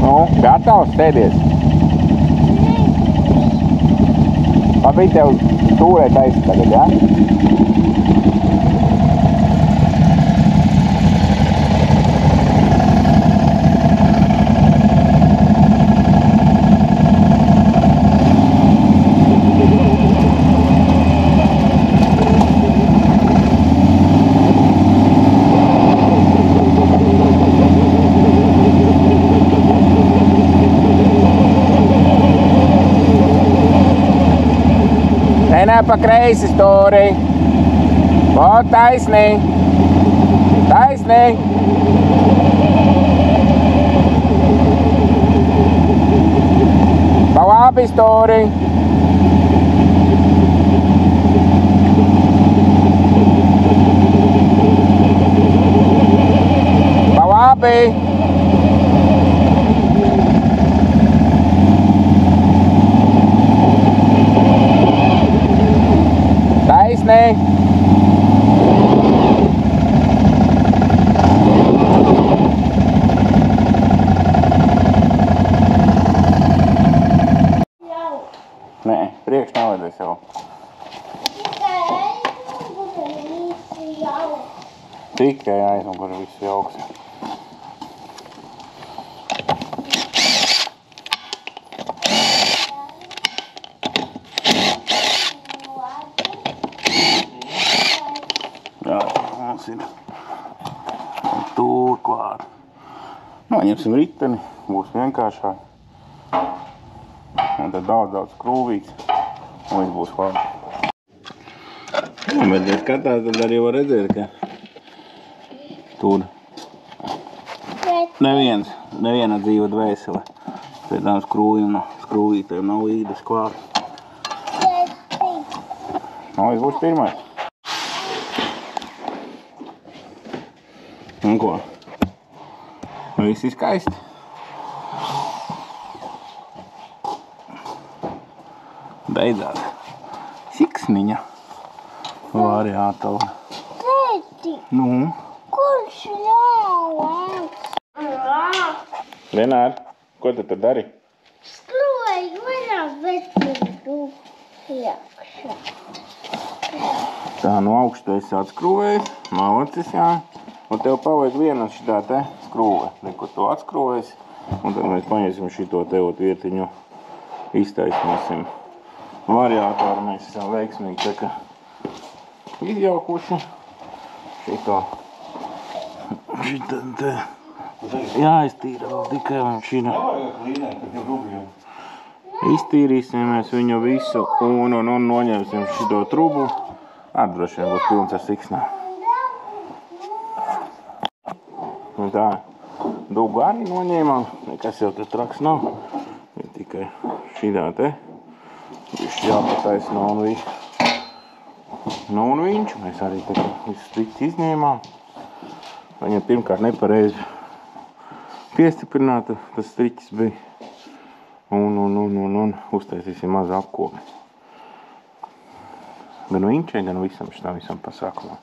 Nu, gatavs, sēdies. Labi, tev stūrē taisa tagad, jā? Nē, pa kreisi stūri. O, taisnī. Taisnī. Pa labi stūri. Pa labi. Taisnī. Nē, priekš nevajadzēs jau. Tikai aizmuguri visu jauks. Jā, mums ir tur klāt. Noņemsim riteni, būs vienkāršāk. Un tad daudz skrūvīgs, un viss būs klāt. Bet, ja skatās, tad arī var redzēt, ka tur neviena dzīva dvēsele. Pēc tām skrūvītēm nav īdas klāt. Viss būs pirmais. Un ko? Viss ir skaisti. Beidzās. Siksniņa. Variātori. Tēti, Nu? kurš ļauj? Renāri, ko tu tur dari? Skrūvēju vairāk vecību iekšā. Tā, no augstu esi atskrūvējis. Malacis, jā. Un tev pavajag viena šitā te skrūve. Neko to atskrūvēs. Un tad mēs paņemsim šito tevot vietiņu. Iztaisnosim. Variātoru mēs esam veiksmīgi tā kā izjaukuši. Šito te jāiztīra vēl tikai viņš ir. Iztīrīsim mēs viņu visu un noņemsim šito trubu. Droši vien būs pilns ar siksnām. Un tā, dugu arī noņēmām, nekas jau te traks nav. Ir tikai šitā te. Višķi jāpataisno un viss. Nu un viņš, mēs arī te visu striķi izņēmām. Viņam pirmkārt nepareizi piestiprināta, tas striķis bija. Un uztaisīsim mazu apkopi. Gan viņšai, gan visam pasākumam.